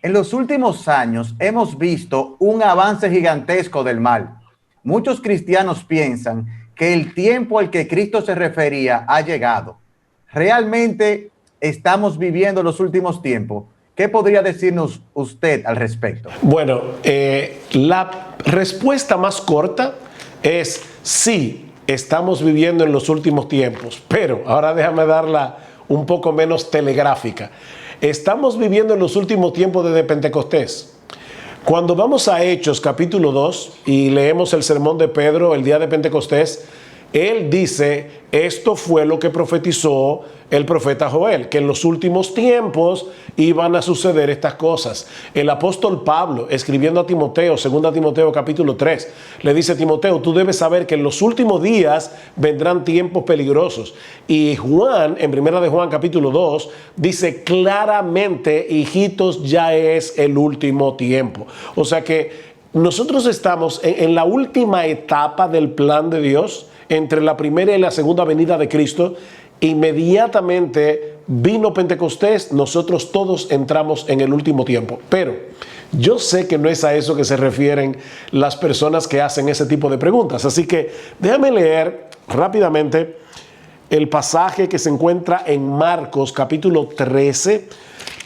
En los últimos años hemos visto un avance gigantesco del mal. Muchos cristianos piensan que el tiempo al que Cristo se refería ha llegado. ¿Realmente estamos viviendo los últimos tiempos? ¿Qué podría decirnos usted al respecto? Bueno, la respuesta más corta es sí, estamos viviendo en los últimos tiempos, pero ahora déjame darla un poco menos telegráfica. Estamos viviendo en los últimos tiempos desde Pentecostés. Cuando vamos a Hechos capítulo 2 y leemos el sermón de Pedro el día de Pentecostés, él dice, esto fue lo que profetizó el profeta Joel, que en los últimos tiempos iban a suceder estas cosas. El apóstol Pablo, escribiendo a Timoteo, 2 Timoteo capítulo 3, le dice, Timoteo, tú debes saber que en los últimos días vendrán tiempos peligrosos. Y Juan, en 1 de Juan capítulo 2, dice claramente, hijitos, ya es el último tiempo. O sea que nosotros estamos en la última etapa del plan de Dios, entre la primera y la segunda venida de Cristo. Inmediatamente vino Pentecostés, nosotros todos entramos en el último tiempo. Pero yo sé que no es a eso que se refieren las personas que hacen ese tipo de preguntas. Así que déjame leer rápidamente el pasaje que se encuentra en Marcos capítulo 13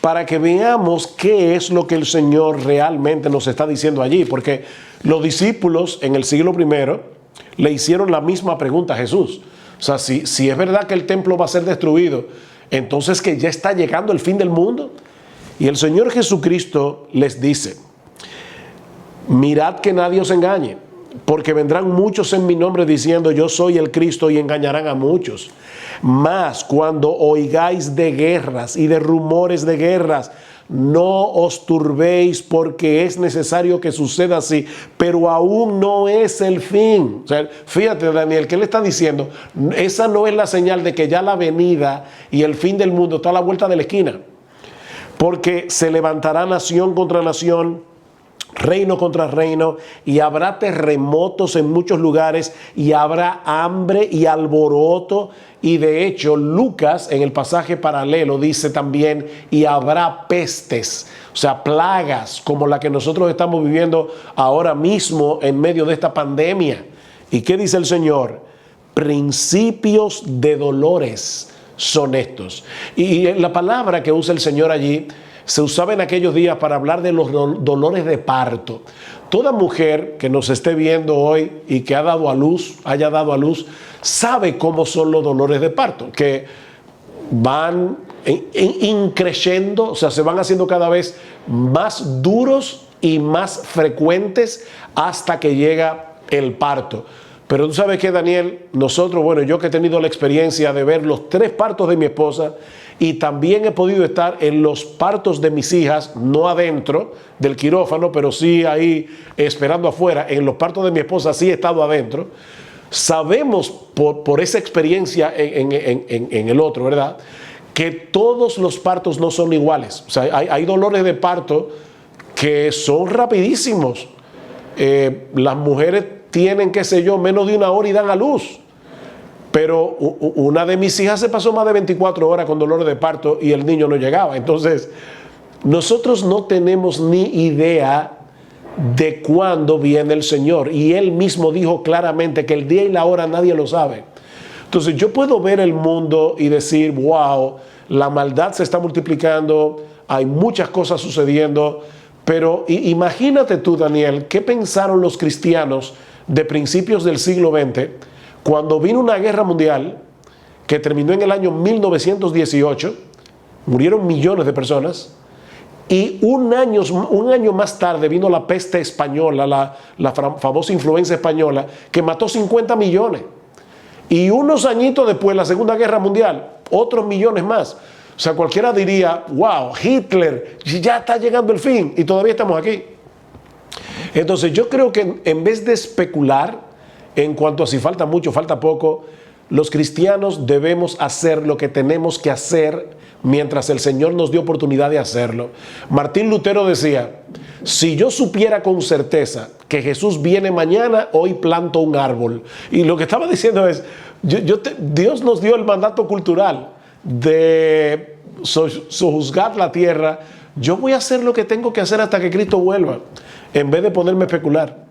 para que veamos qué es lo que el Señor realmente nos está diciendo allí. Porque los discípulos en el siglo I le hicieron la misma pregunta a Jesús. O sea, si es verdad que el templo va a ser destruido, entonces que ya está llegando el fin del mundo. Y el Señor Jesucristo les dice, mirad que nadie os engañe, porque vendrán muchos en mi nombre diciendo yo soy el Cristo y engañarán a muchos. Mas cuando oigáis de guerras y de rumores de guerras, no os turbéis porque es necesario que suceda así, pero aún no es el fin. O sea, fíjate, Daniel, ¿qué le está diciendo? Esa no es la señal de que ya la venida y el fin del mundo está a la vuelta de la esquina. Porque se levantará nación contra nación, reino contra reino, y habrá terremotos en muchos lugares, y habrá hambre y alboroto. Y de hecho, Lucas en el pasaje paralelo dice también, y habrá pestes, o sea, plagas como la que nosotros estamos viviendo ahora mismo en medio de esta pandemia. ¿Y qué dice el Señor? Principios de dolores son estos. Y la palabra que usa el Señor allí se usaba en aquellos días para hablar de los dolores de parto. Toda mujer que nos esté viendo hoy y que haya dado a luz, sabe cómo son los dolores de parto, que van increciendo, o sea, se van haciendo cada vez más duros y más frecuentes hasta que llega el parto. Pero tú sabes que, Daniel, nosotros, bueno, yo que he tenido la experiencia de ver los 3 partos de mi esposa y también he podido estar en los partos de mis hijas, no adentro del quirófano, pero sí ahí esperando afuera. En los partos de mi esposa sí he estado adentro. Sabemos por esa experiencia en el otro, ¿verdad?, que todos los partos no son iguales. O sea, hay dolores de parto que son rapidísimos. Las mujeres tienen, qué sé yo, menos de 1 hora y dan a luz. Pero una de mis hijas se pasó más de 24 horas con dolores de parto y el niño no llegaba. Entonces, nosotros no tenemos ni idea de cuándo viene el Señor. Y Él mismo dijo claramente que el día y la hora nadie lo sabe. Entonces, yo puedo ver el mundo y decir, wow, la maldad se está multiplicando, hay muchas cosas sucediendo. Pero imagínate tú, Daniel, ¿qué pensaron los cristianos de principios del siglo XX cuando vino una guerra mundial que terminó en el año 1918, murieron millones de personas, y un año más tarde vino la peste española, la famosa influenza española, que mató 50 millones? Y unos añitos después, la Segunda Guerra Mundial, otros millones más. O sea, cualquiera diría, wow, Hitler, ya está llegando el fin y todavía estamos aquí. Entonces yo creo que en vez de especular en cuanto a si falta mucho, falta poco, los cristianos debemos hacer lo que tenemos que hacer mientras el Señor nos dio oportunidad de hacerlo. Martín Lutero decía, si yo supiera con certeza que Jesús viene mañana, hoy planto un árbol. Y lo que estaba diciendo es, Dios nos dio el mandato cultural de sojuzgar la tierra yo voy a hacer lo que tengo que hacer hasta que Cristo vuelva, en vez de ponerme a especular.